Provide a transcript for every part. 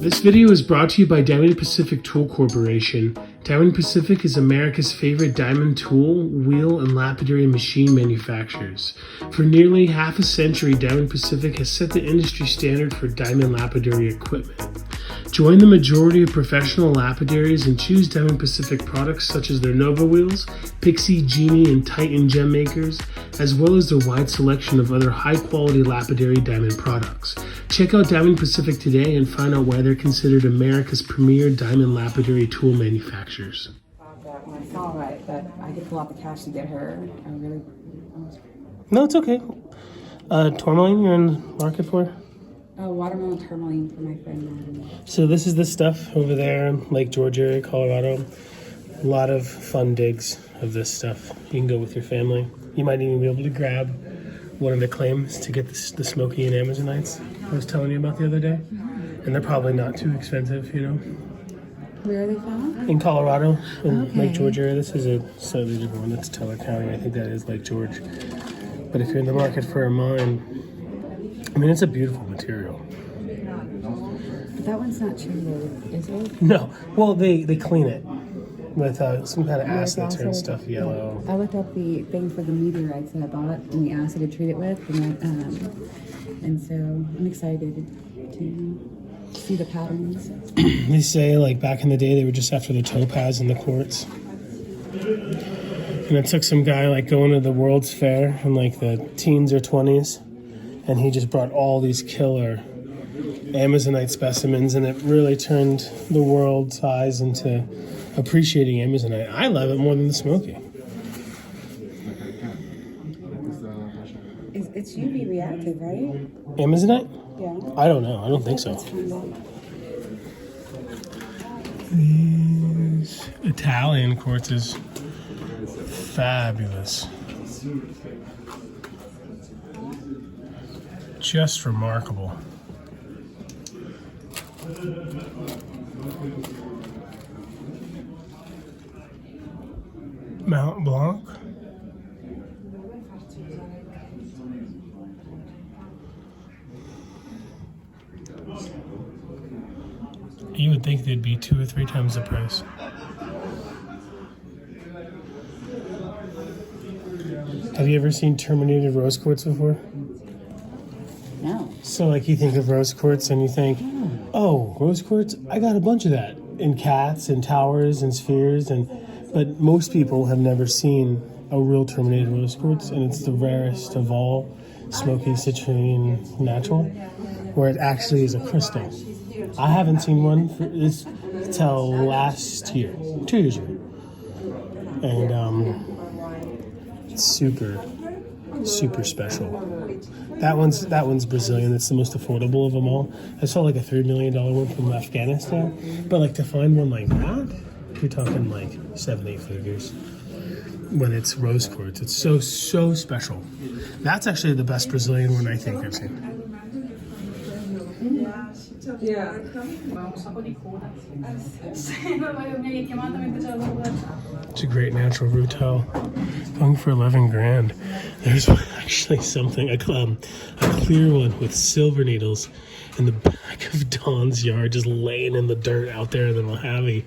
This video is brought to you by Diamond Pacific Tool Corporation. Diamond Pacific is America's favorite diamond tool, wheel, and lapidary machine manufacturers. For nearly half a century, Diamond Pacific has set the industry standard for diamond lapidary equipment. Join the majority of professional lapidaries and choose Diamond Pacific products such as their Nova wheels, Pixie, Genie, and Titan gem makers, as well as their wide selection of other high-quality lapidary diamond products. Check out Diamond Pacific today and find out why they're considered America's premier diamond lapidary tool manufacturers. When I saw that I could pull out the cash to get her, No, it's okay. Tourmaline, you're in the market for? Watermelon tourmaline for my friend. So this is the stuff over there in Lake George area, Colorado. A lot of fun digs of this stuff. You can go with your family. You might even be able to grab one of the claims to get the Smoky and Amazonites I was telling you about the other day. And they're probably not too expensive, you know. Where are they found? In Colorado, in Lake George area. This is a slightly different one. That's Teller County. I think that is Lake George. But if you're in the market for a mine, I mean, it's a beautiful material. But that one's not treated, is it? No. Well, they clean it with some kind of acid that turns stuff yellow. I looked up the thing for the meteorites that I bought and the acid to treat it with, and so I'm excited to see the patterns. They say, like, back in the day, they were just after the topaz and the quartz. And it took some guy, like, going to the World's Fair in, like, the teens or 20s, and he just brought all these killer Amazonite specimens, and it really turned the world's eyes into appreciating Amazonite. I love it more than the Smoky. It's UV reactive, right? Amazonite? Yeah. I don't know. I don't think so. These Italian quartzes, fabulous. Just remarkable. Mount Blanc. You would think they'd be 2 or 3 times the price. Have you ever seen terminated rose quartz before? No. So, like, you think of rose quartz and you think, oh, rose quartz, I got a bunch of that in cats and towers and spheres, but most people have never seen a real terminated rose quartz, and it's the rarest of all smoky citrine natural, where it actually is a crystal. I haven't seen one till last year, 2 years ago, and it's super special. That one's Brazilian. It's the most affordable of them all. I saw like a $3 million one from Afghanistan, but like to find one like that, you're talking like 7-8 figures. When it's rose quartz, it's so special. That's actually the best Brazilian one I think I've seen. It's a great natural retail. Going for 11 grand. There's actually something, a clear one with silver needles in the back of Don's yard, just laying in the dirt out there in the Mojave.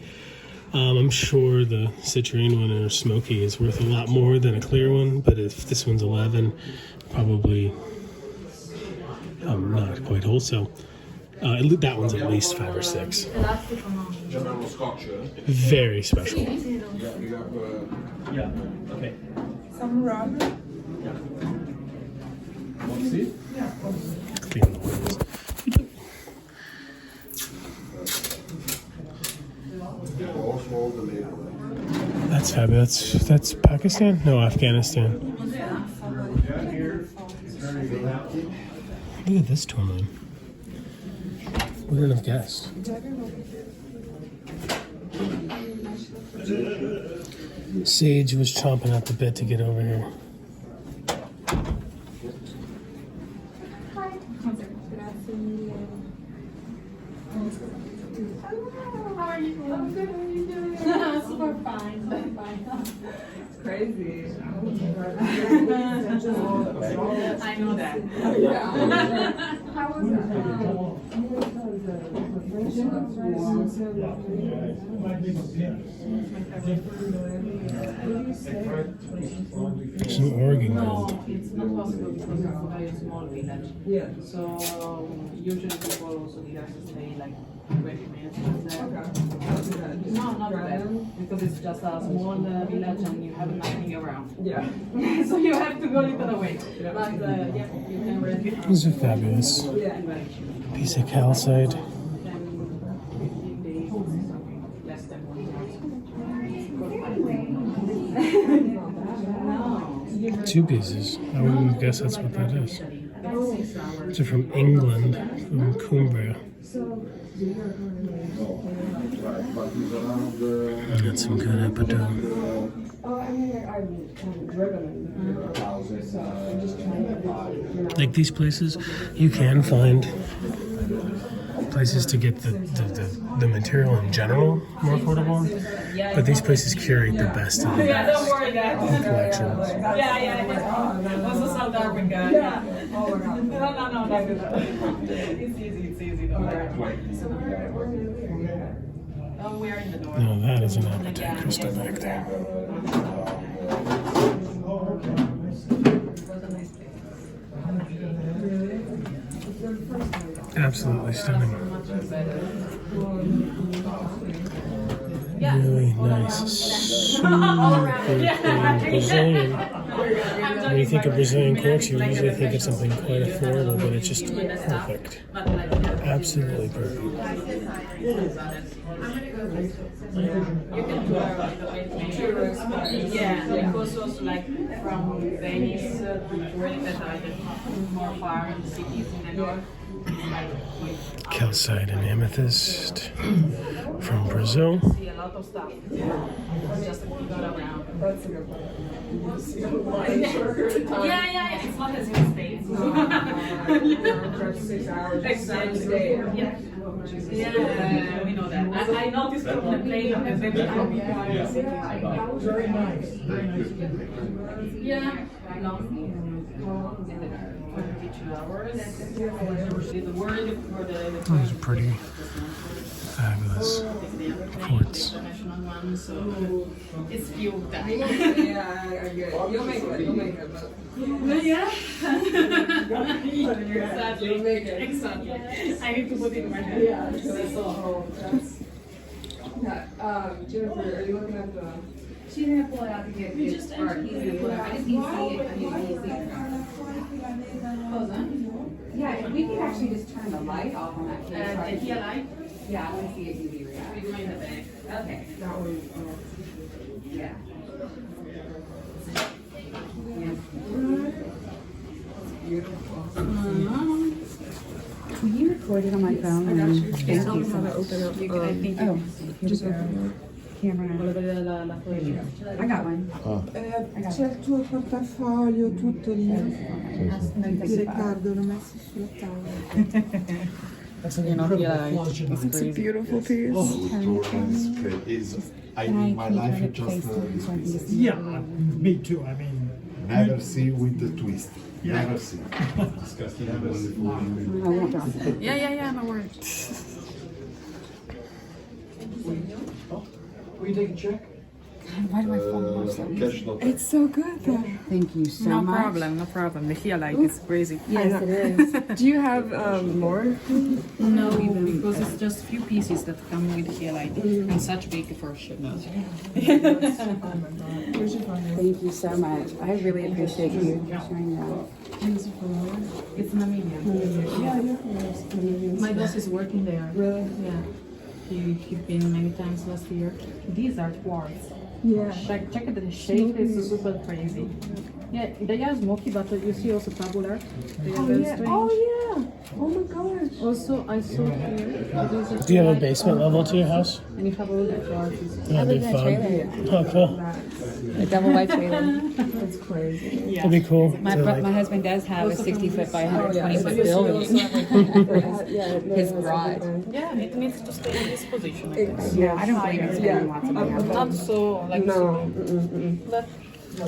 I'm sure the citrine one or smoky is worth a lot more than a clear one, but if this one's 11, probably not quite wholesale. That one's at least 5 or 6. Very special. Yeah, okay. Some rubber. Clean the windows. That's fabulous. That's Pakistan? No, Afghanistan. Look at this tourmaline. Wouldn't have guessed. Sage was chomping at the bit to get over here. How are you? I'm good. How are you doing? Super fine. Super fine. It's crazy. I know that. Yeah. How was It's an Oregon gold. No, it's not possible because it's a very small village. Yeah. So usually people also need us to stay like 20 minutes with them. Okay. No, not bad. Because it's just a small village and you have nothing around. Yeah. So you have to go a little away. But yeah, you can rent it. These are fabulous. Yeah. Piece of calcite. 10, 15 days, something less than 1 month. 2 pieces. I wouldn't guess that's what that is. These are from England, from Cumbria. Got some good epidome. Like these places, you can find places to get the material in general more affordable, but these places curate the best of the Yeah, don't best worry that. collections. Yeah. Also South Africa. Yeah. No, it's easy. Don't worry. So we are in the north. No, that is an appetite crystal back there. Absolutely stunning. Really nice, super clean Brazilian. When you think of Brazilian quartz, you usually think of something quite affordable, but it's just perfect. Absolutely perfect. Yeah, because also like from Venice to really better, more far in the cities in the north. Calcite and amethyst from Brazil. See a lot of stuff. It's just a people around. That's a good one. Yeah. It's not as in the States. For 6 hours. Exactly. Yeah, we know that. I noticed on the plane and then Very nice. yeah, long. 22 hours. The word for the Those are pretty fabulous quartz. international one, so it's few time. Yeah, I get it. You'll make it. Yeah. You'll make it. Exactly. I need to put it in my head. Yeah, that's. Yeah, Jennifer, are you looking at the? She's gonna pull it out to get this part. He's gonna pull it out. I just need to see it. I need to see it. Hold on. Yeah, if we could actually just turn the light off on that case. The here light, Yeah, I want to see it UV we react. go in the back. Okay. That one. Yeah. Will you record it on my phone? Thank you so How to much. open up. Oh, just open camera. I got one. C'è il tuo portafoglio tutto lì. Riccardo l'ho messo sulla tavola. You know, yeah, it's a Beautiful piece. I in my life just Yeah, me too. I mean, never see with the twist. Never see. Disgusting. Never see. I won't drop it. Yeah, no worries. will you take a check? Why do my phone work so Cash not. It's so good though. Thank you so No much. problem. The hairline is crazy. Yes, it is. Do you have more? No, because it's just few pieces that come with hairline and such big portion. Thank you so much. I really appreciate you sharing that. It's Namibia. My boss is working there. Really? Yeah. He's been many times last year. These are quartz. Yeah. Check the shape, it's super crazy. Yeah, they are smoky, but you see also tabular. They are very strange. Oh yeah. Oh my gosh. Also, I saw here. Do you have a basement level to your house? And you have all the quartz. That'd be live in a fun. trailer. Oh, cool. A double wide trailer. That's crazy. That'd be cool. My, to, like- my husband does have a 60-foot by 120-foot building. His garage. Yeah, it needs to stay in this position. I guess. Yeah, I don't believe in spending lots of money on that. Not so like No. but I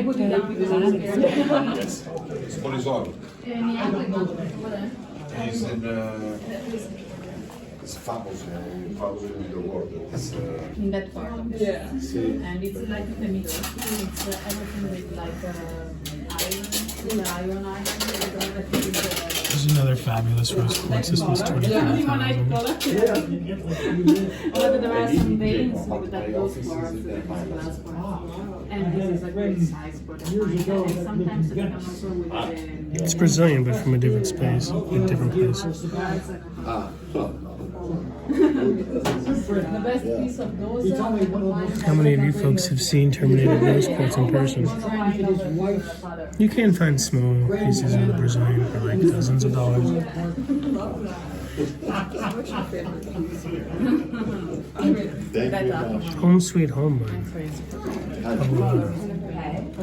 put it down because Horizontal. He's in. It's famous in the world. It's, in that part. Yeah. And it's like in the middle. It's everything with like iron. There's another fabulous rose quartz. This one's 25,000. But there are some veins with that those parts, glass parts. And this is a great size for the fine. And sometimes it comes also with the It's Brazilian, but from a different space, a different place. the best piece of those How many of you folks have seen terminated rose quartz in person? You can find small pieces of Brazilian for like dozens of dollars. thank you very much. Home sweet home, man. And I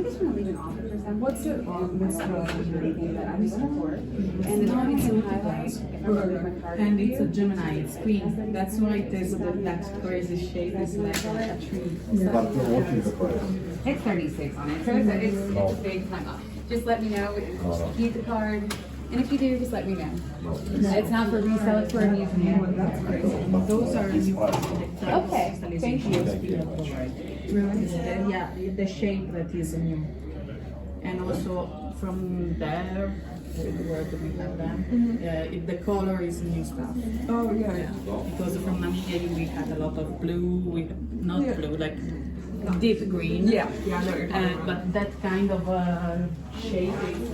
just want to leave an offer for some. What's the anything that I'm looking for? And the targets and highlights. If I want to leave my card. and it's a Gemini, it's queen. That's why it is that crazy shape. It's like a tree. But what is the price? It's 36 on it, so it's a big time off. Just let me know. Keep the card. And if you do, just let me know. It's not for resale, it's for a museum. Those are new. Okay, thank you. Thank you very much. Ruins, yeah, the shape that is new. And also from there, where do we have them? The color is new stuff. Oh yeah. Yeah, because from Namibia we had a lot of blue, not blue, like deep green. Yeah. Yeah. I know what you're talking about. But that kind of shape is.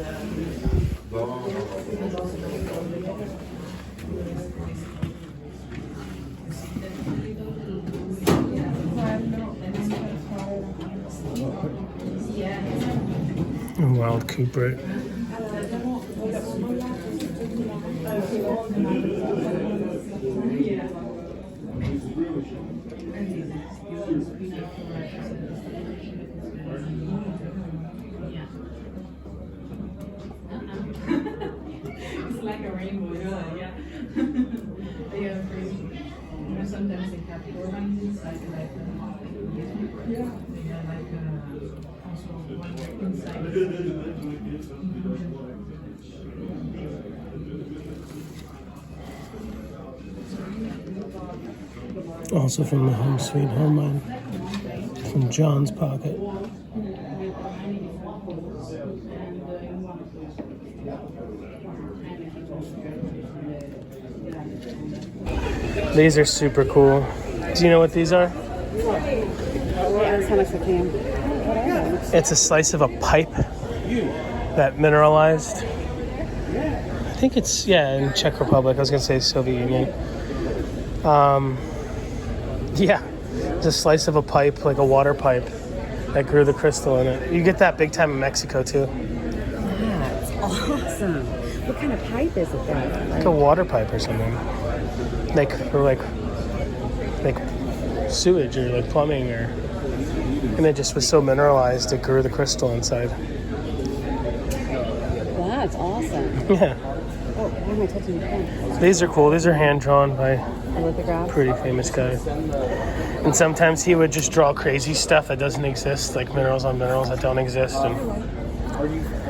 A wild Cooper. It's like a rainbow, yeah. They are crazy. You know, sometimes they have turbines inside, like yeah. They are like also one inside. Also from the Home Sweet Home line. From John's pocket. These are super cool. Do you know what these are? That's how much I can. It's a slice of a pipe that mineralized. I think it's, in Czech Republic. I was going to say Soviet Union. Yeah, it's a slice of a pipe, like a water pipe, that grew the crystal in it. You get that big time in Mexico too. That's awesome. What kind of pipe is it then? Like a water pipe or something. Like sewage or like plumbing or, and it just was so mineralized it grew the crystal inside. That's awesome. Yeah. Oh, why am I touching the pen? These are cool. These are hand drawn by Lithographs. pretty famous guy. And sometimes he would just draw crazy stuff that doesn't exist, like minerals on minerals that don't exist. And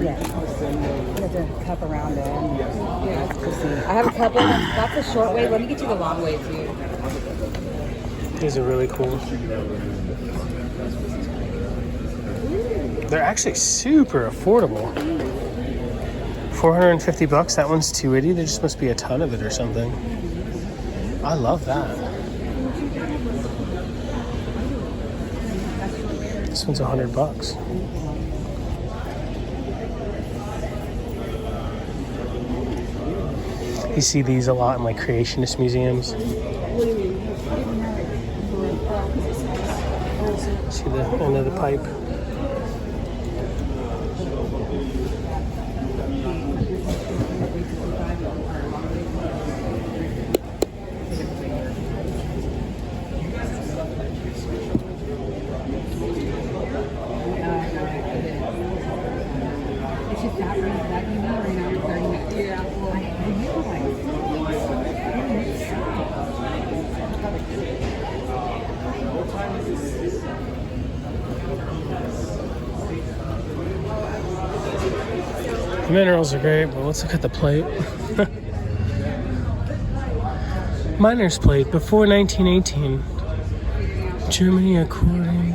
Yeah. You have to cup around it. Yeah, that's interesting. I have a couple. That's a short wave. Let me get you the long wave too. these are really cool. They're actually super affordable. $450. That one's $280. There just must be a ton of it or something. I love that. This one's $100. You see these a lot in like creationist museums. See the end of the pipe. It's just that right that you know right now 30 minutes. Yeah. The minerals are great, but let's look at the plate. Miner's plate before 1918. Germany according.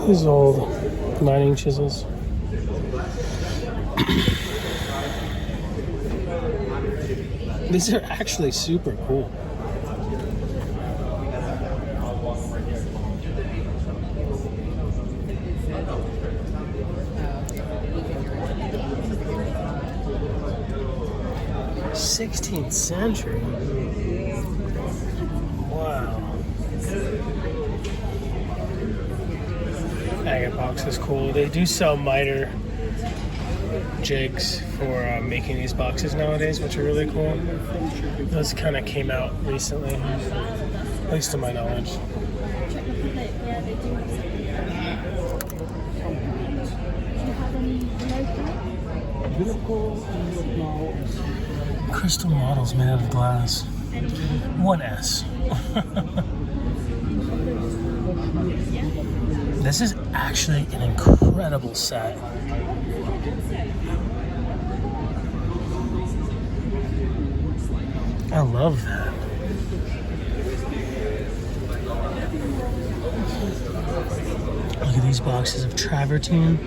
These old mining chisels. These are actually super cool. '16th century. Wow. Agate box is cool. They do sell miter jigs for making these boxes nowadays, which are really cool. Those kind of came out recently, at least to my knowledge. Crystal models made out of glass. 1S. This is actually an incredible set. I love that. Look at these boxes of travertine.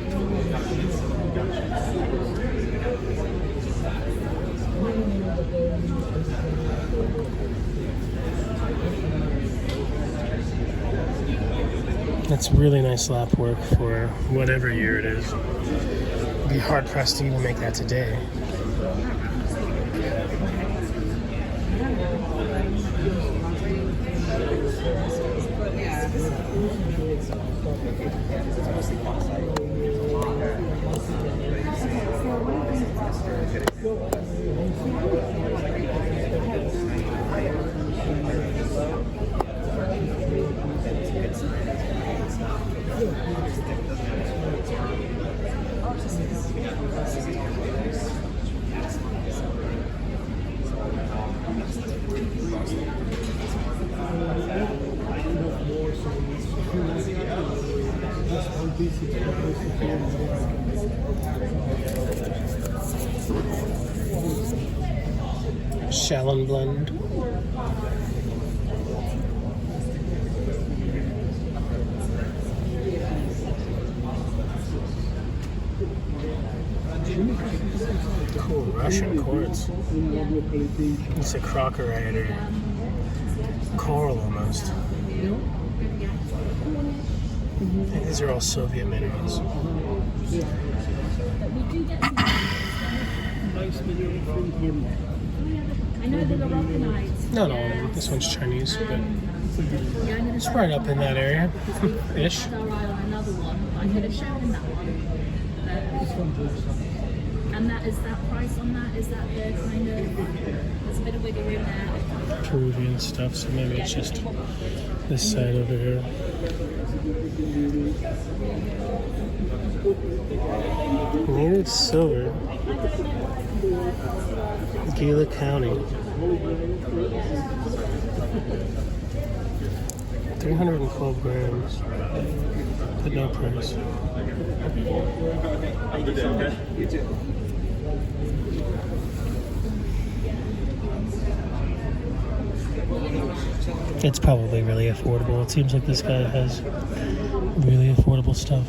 That's really nice lap work for whatever year it is. It'd be hard pressed to even make that today. Shallon blend. Cool Russian quartz. It's a crockerite or coral almost. I think these are all Soviet minerals. Not all of them. This one's Chinese, but it's right up in that area, ish. And that is that price on that? Is that the kind of, there's a bit of wiggle room there? Peruvian stuff, so maybe it's just this side over here. Native silver. Gila County. 312 grams. But no price. It's probably really affordable. It seems like this guy has really affordable stuff.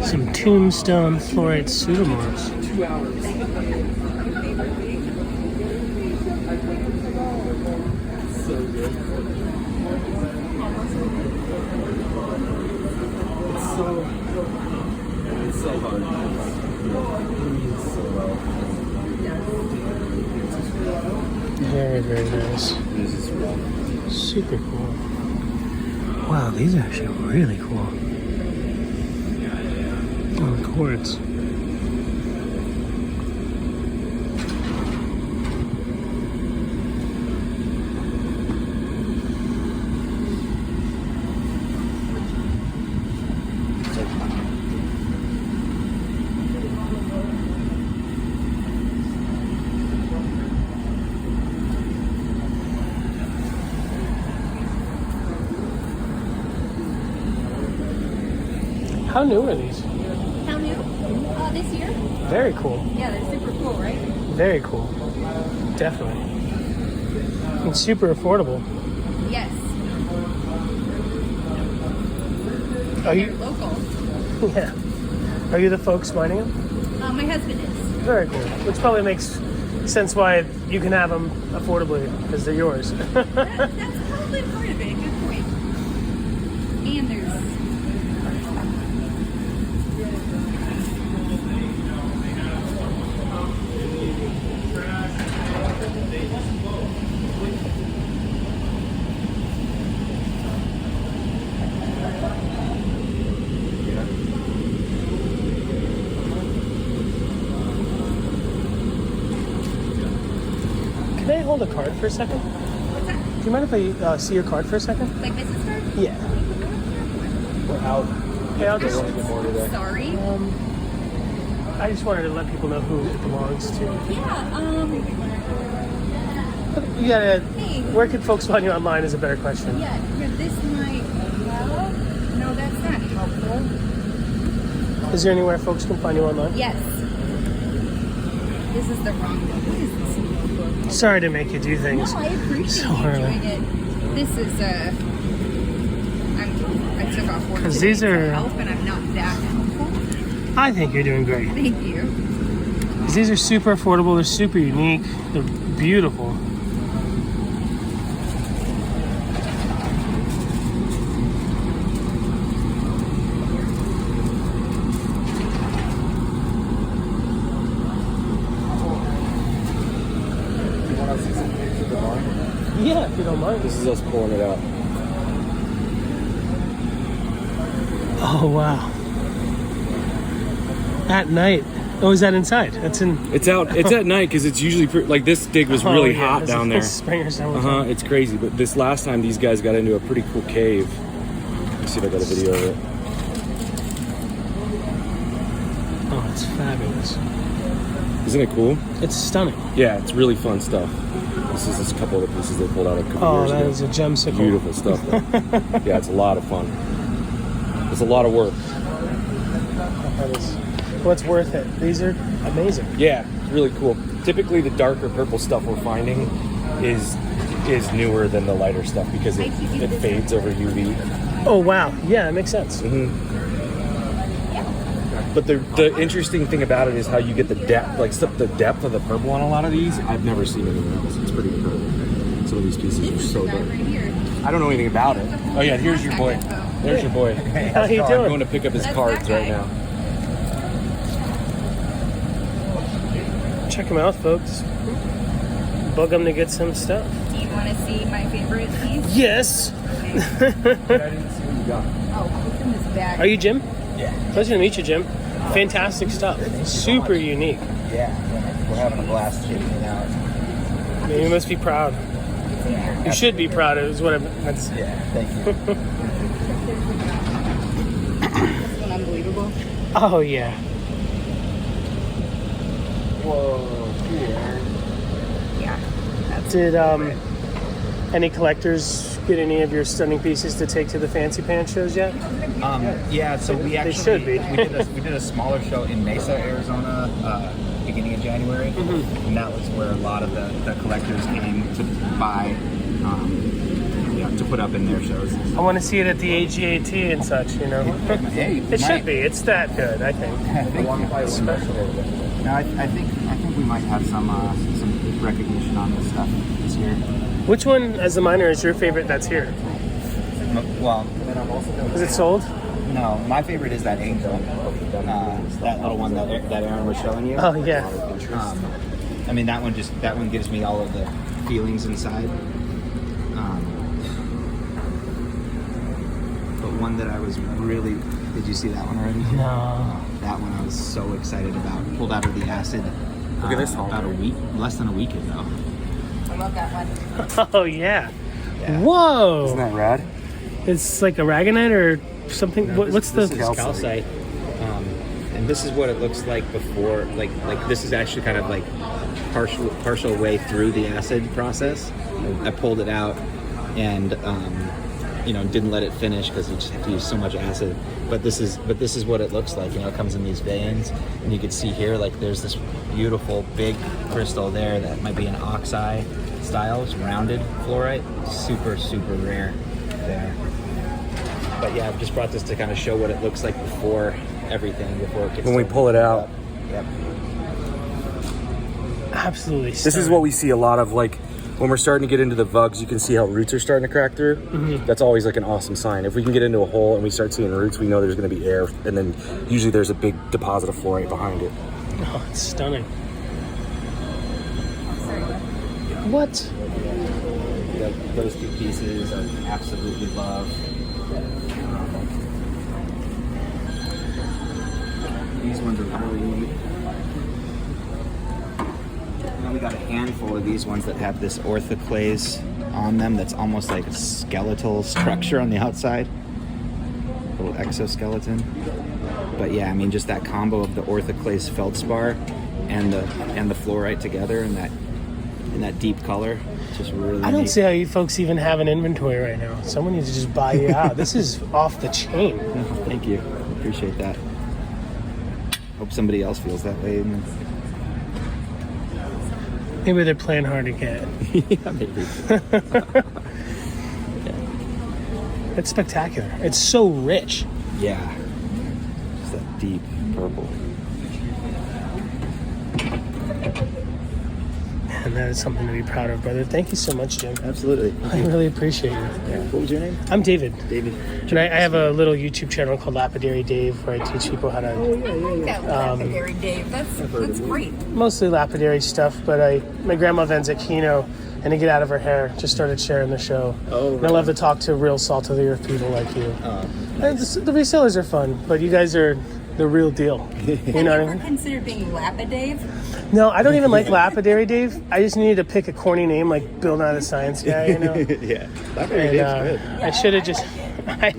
Some tombstone fluorite pseudomorphs. 2 hours. So good. It's so hard. It's so well. Very, very nice. This is wrong. Super cool. Wow, these are actually really cool. Oh, quartz. How new are these? How new? This year? Very cool. Yeah, they're super cool, right? Very cool. Definitely. And super affordable. Yes. Are They're you? local. Yeah. Are you the folks mining them? My husband is. Very cool. Which probably makes sense why you can have them affordably, because they're yours. That's probably part of it. Good point. And there's. Can I hold a card for a second? What's that? Do you mind if I see your card for a second? Like business card? Yeah. We're out. Okay, I'll just. Sorry. I just wanted to let people know who it belongs to. Yeah, You gotta. Hey. Where can folks find you online is a better question. yeah, this might help. No, that's not helpful. Is there anywhere folks can find you online? Yes. This is the wrong one. What is this? Sorry to make you do things. No, I appreciate so you early. doing it. This is I took off work 'Cause today these to are- help, and I'm not that helpful. I think you're doing great. Thank you. 'Cause these are super affordable. They're super unique. They're beautiful. You want to see some pictures of the barn? Yeah, if you don't mind. This is us pulling it out. Oh wow. At night. Oh, is that inside? That's in. It's out. It's at night because it's usually like this dig was really Oh, yeah, hot it's down a there. Spring or something. It's crazy. But this last time, these guys got into a pretty cool cave. Let's see if I got a video of it. Oh, it's fabulous. Isn't it cool? It's stunning. Yeah, it's really fun stuff. This is just a couple of the pieces they pulled out a couple Oh, years that ago. is a gemsicle. Beautiful stuff. Though. Yeah, it's a lot of fun. It's a lot of work. That is. What's worth it? These are amazing. Yeah, it's really cool. Typically, the darker purple stuff we're finding is newer than the lighter stuff because it fades over UV. Oh wow. Yeah, that makes sense. But the interesting thing about it is how you get the depth, like the depth of the purple on a lot of these. I've never seen anywhere else. It's pretty incredible. Some of these pieces are so That dark. right here. I don't know anything about it. Oh yeah, here's your boy. There's your boy. How you I'm doing? going to pick up his cards right now. Check them out, folks. Bug them to get some stuff. Do you want to see my favorite piece? Yes. I didn't see what you got. Oh, what's in this bag? Are you Jim? Yeah. Pleasure to meet you, Jim. Fantastic stuff. Super unique. Yeah. We're having a blast checking it out. I mean, you must be proud. You should be proud. Is what that's. Yeah. Thank you. This one unbelievable. Oh yeah. Whoa. Yeah. Yeah. Did any collectors get any of your stunning pieces to take to the fancy pants shows yet? Yeah, so we actually should be. we did a smaller show in Mesa, Arizona, beginning of January, and that was where a lot of the collectors came to buy, to put up in their shows. I want to see it at the AGAT and such. You know, Hey, it should be. It's that good, I think. Special. No, I think we might have some recognition on this stuff this year. Which one, as the minor, is your favorite that's here? Well, Is it sold? no, my favorite is that angel, that little one that Aaron was showing you. Oh yeah. I mean, that one gives me all of the feelings inside. But one that I was really, did you see that one already? No. That one I was so excited about. Pulled out of the acid. Look at this about less than a week ago. I love that one. Oh yeah. Whoa. Isn't that rad? It's like aragonite or something. What's This the? is calcite. And this is what it looks like before. Like this is actually kind of like partial way through the acid process. I pulled it out and didn't let it finish because you just have to use so much acid. But this is what it looks like. It comes in these veins, and you can see here like there's this beautiful big crystal there that might be an oxide style. It's rounded fluorite, super rare there. But yeah, I've just brought this to kind of show what it looks like before everything, before it gets When we pull it out. Yep. Absolutely. This is what we see a lot of, like when we're starting to get into the vugs, you can see how roots are starting to crack through. Mm-hmm. That's always like an awesome sign. If we can get into a hole and we start seeing roots, we know there's going to be air, and then usually there's a big deposit of fluorite behind it. Oh, it's stunning. What? Those two pieces I absolutely love. These ones are really neat. And we got a handful of these ones that have this orthoclase on them that's almost like a skeletal structure on the outside. A little exoskeleton. But yeah, I mean, just that combo of the orthoclase feldspar and the fluorite together in that deep color. Just really I don't neat. see how you folks even have an inventory right now. Someone needs to just buy you out. This is off the chain. Thank you. Appreciate that. Hope somebody else feels that way. Maybe they're playing hard to get. Yeah, maybe. It's spectacular. It's so rich. Yeah. Just that deep purple. And that is something to be proud of, brother. Thank you so much, Jim. Absolutely. I really appreciate you. Yeah. What was your name? I'm David. David. And I have a little YouTube channel called Lapidary Dave where I teach people how to Lapidary Dave. That's great. mostly lapidary stuff, but my grandma ends at Keno and to get out of her hair, just started sharing the show. Oh, and I love to talk to real salt of the earth people like you. And the resellers are fun, but you guys are the real deal. You know what I mean? Consider being Lapidave? No, I don't even like lapidary Dave. I just needed to pick a corny name like Bill Nye the Science Guy, you know? Yeah. Lapidary Dave's good. I should have just... I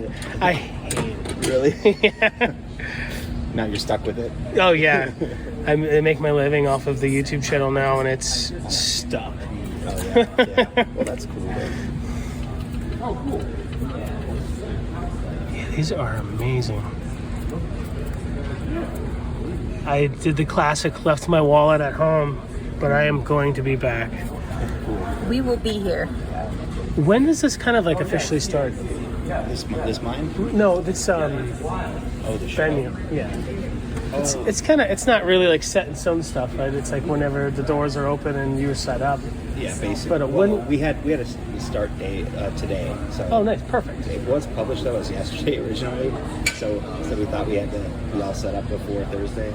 hate it. Really? Yeah. Now you're stuck with it? Oh, yeah. I make my living off of the YouTube channel now, and it's stuck. Oh, yeah. Well, that's cool, then. Oh, cool. Yeah, these are amazing. I did the classic, left my wallet at home, but I am going to be back. We will be here. When does this kind of like officially start? This mine? No, this The venue. Yeah. It's kind of, it's not really like set in stone stuff, right? It's like whenever the doors are open and you're set up. Yeah, basically. But it well, wouldn't- we had a start date today. So Oh, nice, perfect. it was published though as yesterday originally. So we thought we had to be all set up before Thursday.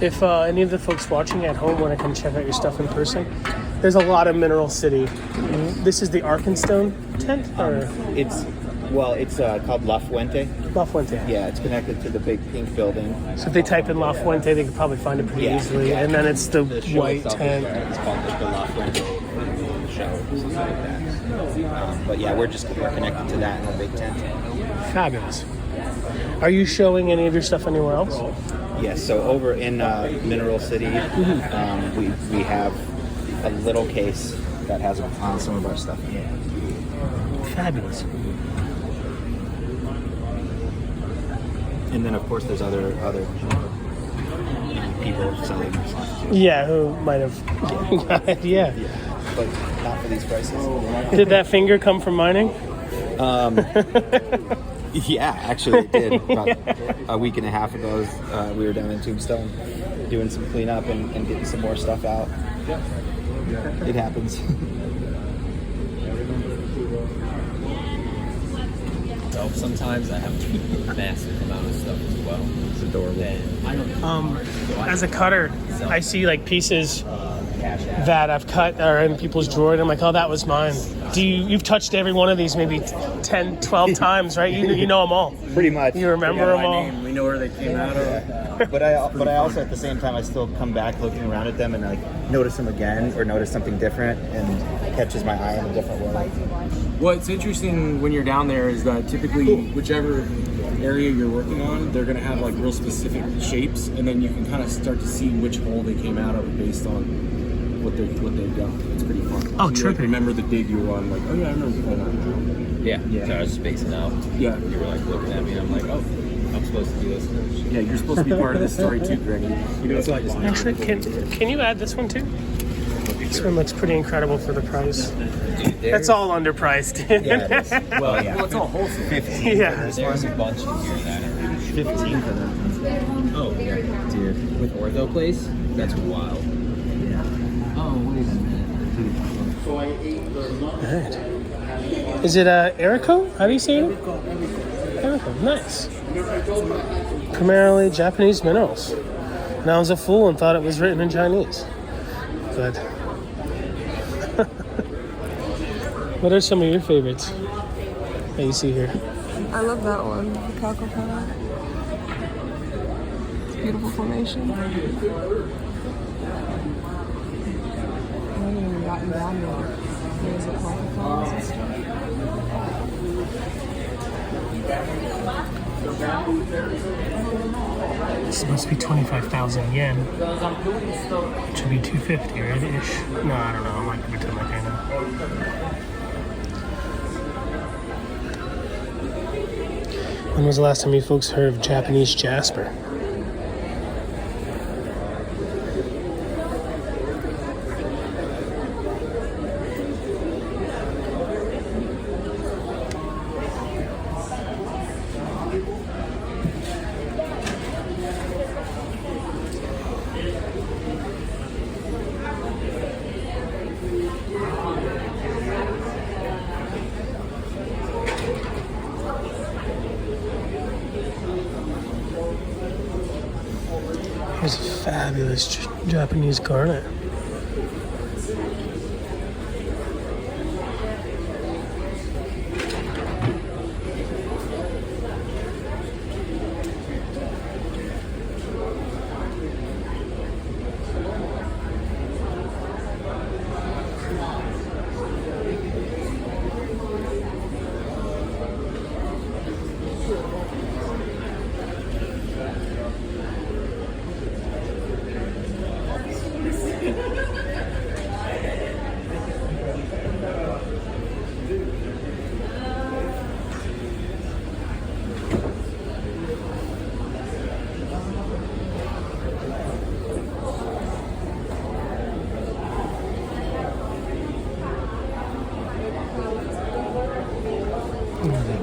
If any of the folks watching at home want to come check out your stuff in person, there's a lot of Mineral City. This is the Arkenstone tent, or It's called La Fuente. La Fuente? Yeah, it's connected to the big pink building. So if they type in La Fuente, they could probably find it pretty easily. Yeah. And then it's the show white itself is tent. there. It's called the La Fuente show, something like that. But yeah, we're connected to that in the big tent. Fabulous. Are you showing any of your stuff anywhere else? Yes, so over in Mineral City, we have a little case that has some of our stuff in it. Fabulous. And then, of course, there's other people selling stuff. Yeah, who might have got it, yeah. But not for these prices. Did that finger come from mining? Yeah, actually it did. About a week and a half ago, we were down in Tombstone doing some cleanup and getting some more stuff out. It happens. So sometimes I have a massive amount of stuff as well. It's adorable. I don't As a cutter, I see like pieces that I've cut are in people's drawer, and I'm like, oh, that was mine. You've touched every one of these maybe 10, 12 times, right? You know them all. Pretty much. You remember them all. We know where they came out of. But I also at the same time I still come back looking around at them and like notice them again or notice something different and catches my eye in a different way. What's interesting when you're down there is that typically whichever area you're working on, they're gonna have like real specific shapes, and then you can kind of start to see which hole they came out of based on what they've done. It's pretty fun. Oh, So you, like, remember the dig you were on? Like, oh yeah, I remember that. Yeah. So I was spacing out. Yeah. You were like looking at me, and I'm like, oh, I'm supposed to do this. Yeah, you're supposed to be part of this story too, Greg. You know, so I just Actually, can you add this one too? This one looks pretty incredible for the price. That's all underpriced. Yeah, it is. Well, yeah. Well, it's all wholesale. 15. Yeah. There's a bunch in here that are 15 for them. oh, Dude. with ortho place. That's wild. Oh wait a minute. Alright. Is it Erico? How do you say it? Erico, nice. Primarily Japanese minerals. And I was a fool and thought it was written in Chinese. But what are some of your favorites that you see here? I love that one, the Cacopana. It's a beautiful formation. I haven't even gotten down there. There's a Cacopana and stuff. This must be 25,000 yen. Which would be 250, right? Ish. No, I don't know. I'm not gonna pretend like I know. When was the last time you folks heard of Japanese jasper? Here's a fabulous Japanese garnet.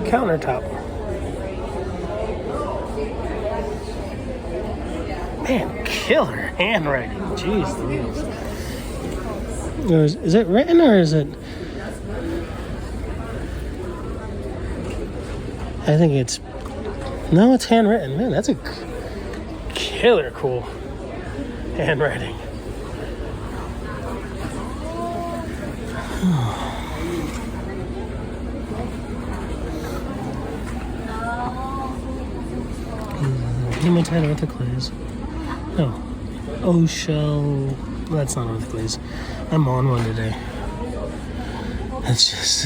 Countertop. Man, killer handwriting. Jeez Louise. Or is it written or is it? I think it's. No, it's handwritten. Man, that's a killer cool handwriting. Hematite orthoclase. No. Oh, shell. That's not orthoclase. I'm on one today. It's just.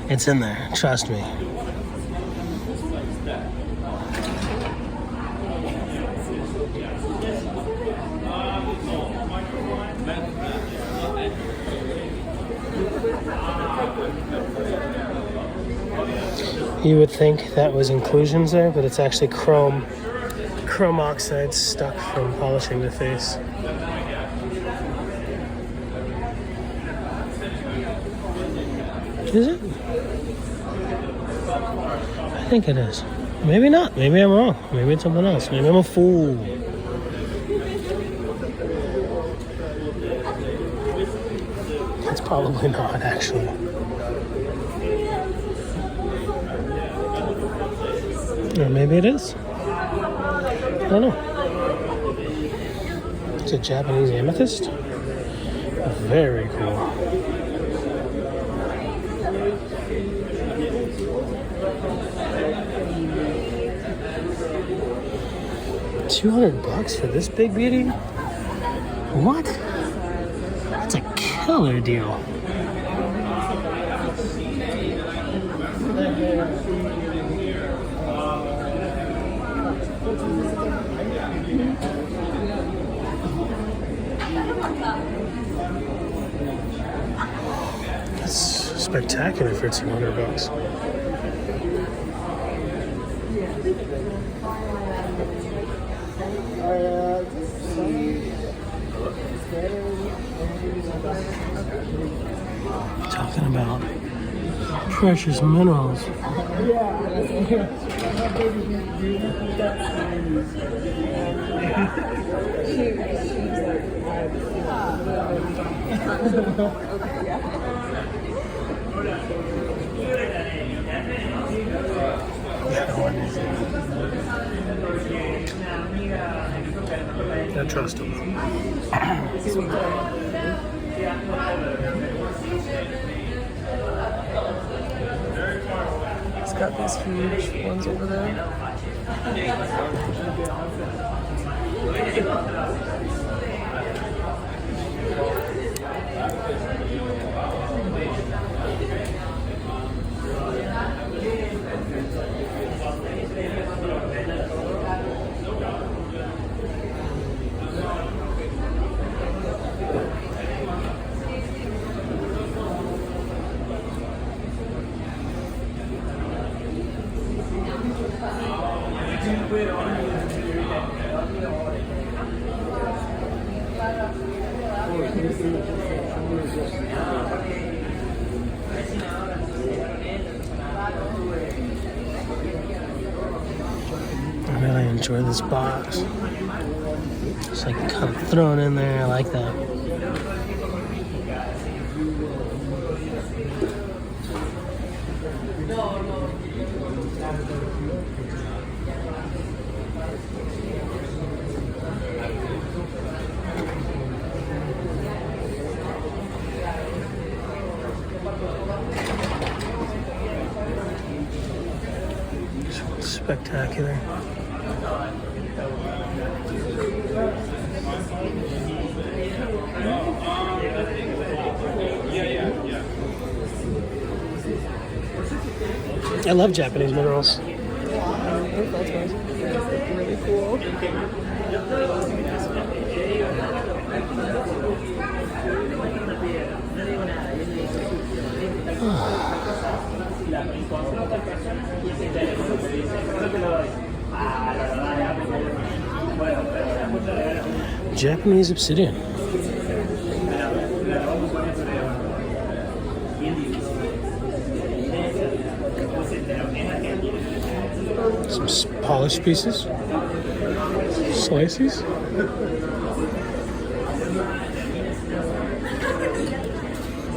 It's in there. Trust me. You would think that was inclusions there, but it's actually chrome oxide stuck from polishing the face. Is it? I think it is. Maybe not. Maybe I'm wrong. Maybe it's something else. Maybe I'm a fool. It's probably not, actually. Or maybe it is. I don't know. It's a Japanese amethyst. Very cool. $200 for this big beauty? What? That's a killer deal. That's spectacular for $200. Talking about precious minerals. I trust him. It's got these huge ones over there. I really enjoy this box. It's like kind of thrown in there. I like that. This one's spectacular. I love Japanese minerals. Really cool. Japanese obsidian. Some polished pieces. Slices.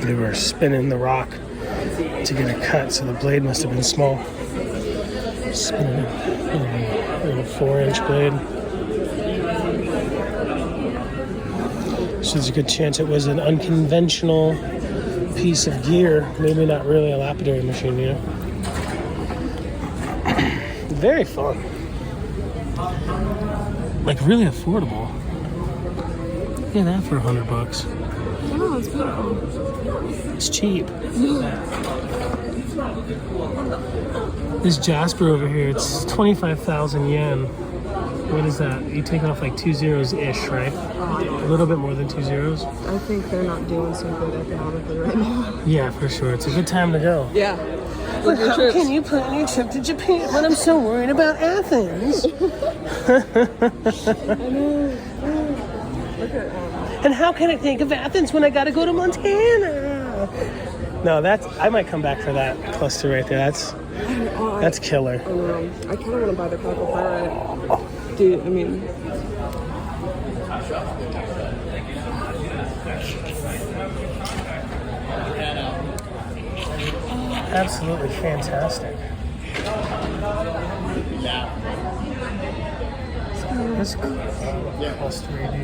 They were spinning the rock to get a cut, so the blade must have been small. Spinning a little 4-inch blade. So there's a good chance it was an unconventional piece of gear, maybe not really a lapidary machine, you know? Very fun. Like really affordable. Look at that for $100. Oh, it's beautiful. It's cheap. This Jasper over here, it's 25,000 yen. What is that? You take off like 2 zeros-ish, right? A little bit more than 2 zeros. I think they're not doing so good economically right now. Yeah, for sure. It's a good time to go. Yeah. But how can you plan your trip to Japan when I'm so worried about Athens? I know. Look at And how can I think of Athens when I gotta go to Montana? No, I might come back for that cluster right there. That's killer. I know. I kind of want to buy the Cockle Pirate. Dude, I mean... Absolutely fantastic. That's cool. Plus 3D.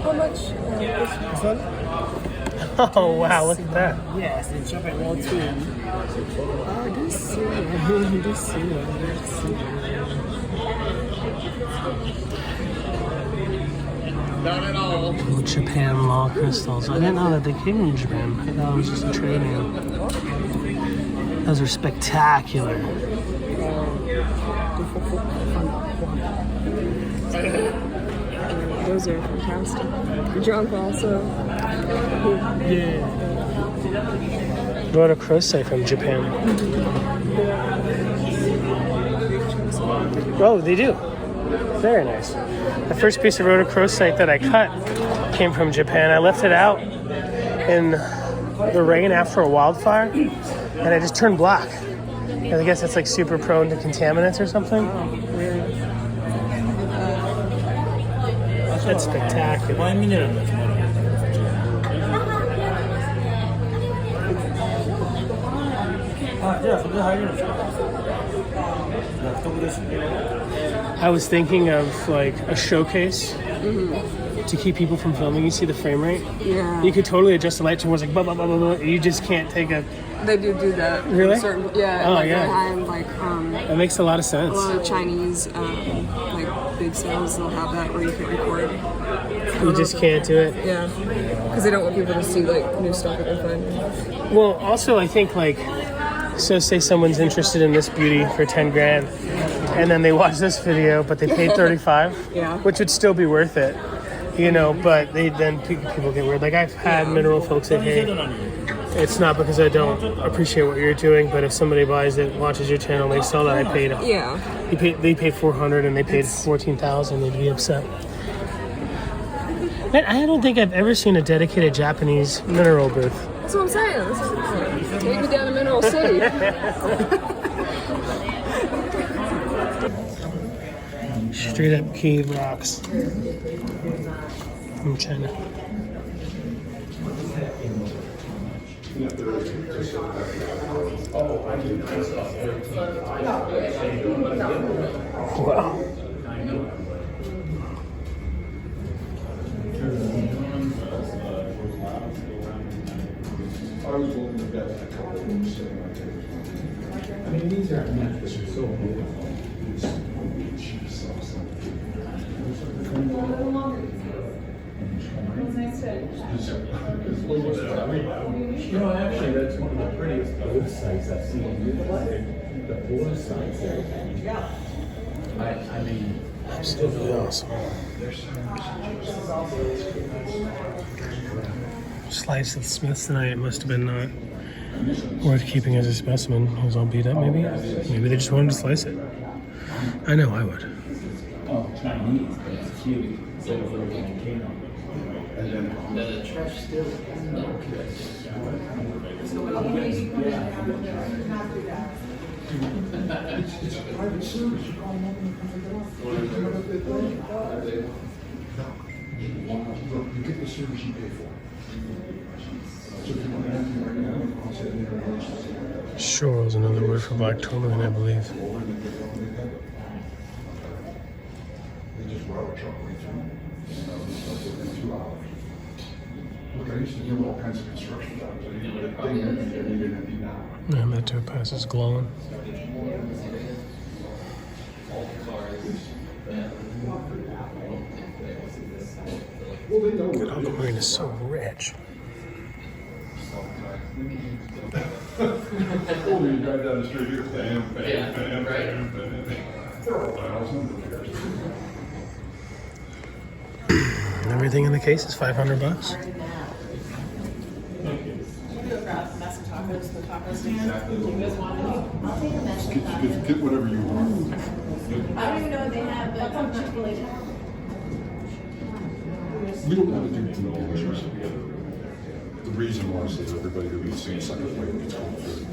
How much? This one? Oh wow, look at that. Yes, it's up at wall 2. Oh, this Not at all. Japan law crystals. I didn't know that they came from Japan. I thought it was just a trade name. Those are spectacular. Those are fantastic. Drunk also. Yeah. Rhodochrosite from Japan. Oh, they do. Very nice. The first piece of rhodochrosite that I cut came from Japan. I left it out in the rain after a wildfire, and it just turned black. And I guess it's like super prone to contaminants or something. That's spectacular. I was thinking of like a showcase to keep people from filming. You see the frame rate? Yeah. You could totally adjust the light to where it's like blah, blah, blah, blah, blah. You just can't take a... They do that. Really? Yeah. Oh, like yeah. Behind, like, that makes a lot of sense. A lot of Chinese, like, big sales, they'll have that where you can record. You just can't do it? Yeah. Because they don't want people to see, like, new stuff that they're finding. Well, also, I think, like, so say someone's interested in this beauty for 10 grand, and then they watch this video, but they paid 35, yeah, which would still be worth it, you know, but then people get weird. Like, I've had mineral folks say, hey, it's not because I don't appreciate what you're doing, but if somebody buys it, watches your channel, they saw that I paid, they paid 400 and they paid 14,000, they'd be upset. Man, I don't think I've ever seen a dedicated Japanese mineral booth. That's what I'm saying. Take me down to Mineral City. Straight up cave rocks from China. Wow. I mean, these are meant to be so beautiful. You know, actually, that's one of the prettiest boat sites I've seen. The boat sites there. I mean, absolutely awesome. Slice of Smith's tonight. It must have been not worth keeping as a specimen. It was all beat up, maybe. Maybe they just wanted to slice it. I know I would. Oh, Chinese, but it's cute. It's like a little volcano. And then the trash still. You get the service you pay for. So if you want to have me right now, I'll set it in. Shore is another word for black tourmaline, I believe. They just run a truck right through. In 2 hours. Look, I used to do all kinds of construction jobs. I didn't really think that they needed it now. And that two pass is glowing. Well, they know what Aquamarine is so rich. Oh, you drive down the street here, bam, bam, bam, bam, bam. There are 1,000 repairs. Everything in the case is $500. Get whatever you want. I don't even know what they have, but I'm Chick-fil-A. We don't want to do delicious. The reason was that everybody who eats the second plate gets cold food.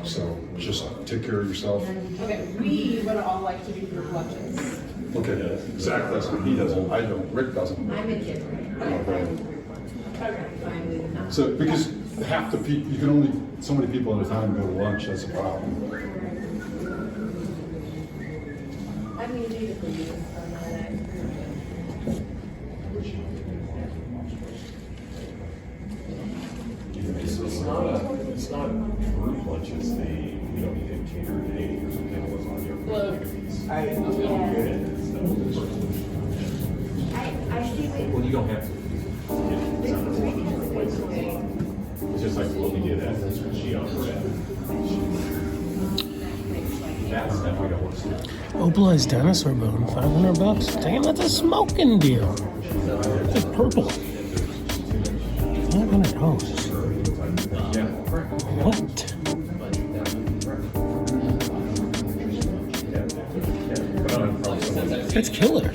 So just take care of yourself. Okay, we would all like to do group lunches. Okay, Zach doesn't, he doesn't, I don't, Rick doesn't. I'm in here. Okay, fine with that. So, because half the people, you can only, so many people at a time go to lunch, that's a problem. I'm gonna do the food on that. It's not group lunch, it's the, you know, you can cater a day or something was on your fees. Well, you don't have to. It's just like what we did at Sheon Bread. That's we don't want to do. Opalized dinosaur bone, $500. Damn, that's a smoking deal. It's purple. $500. What? That's killer.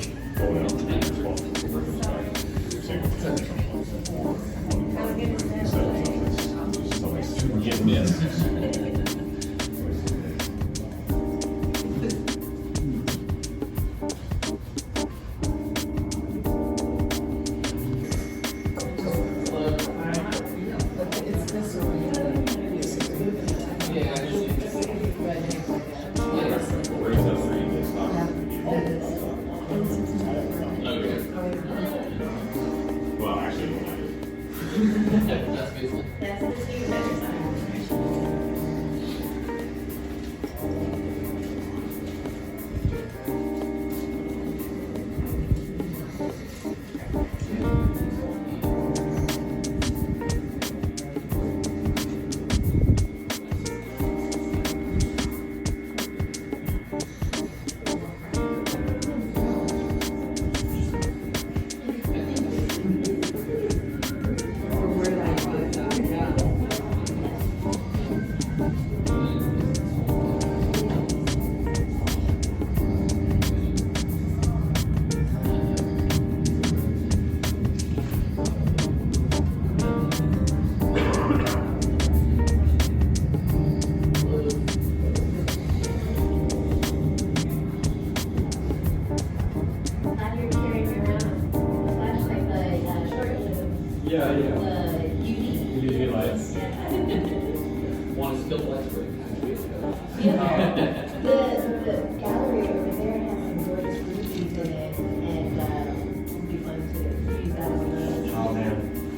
Well, actually,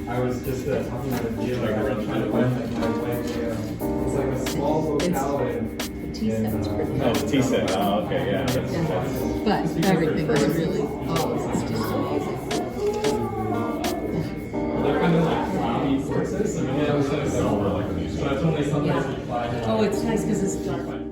I was just talking about a deal like trying to find like my way. It's like a small locality. The tea set's pretty oh, the tea set. Oh, okay, yeah. But everything is really, oh, it's just amazing. They're kind of like cloudy sources. I mean, yeah, it was like silver, like but it's only sometimes applied. Oh, it's nice because it's dark.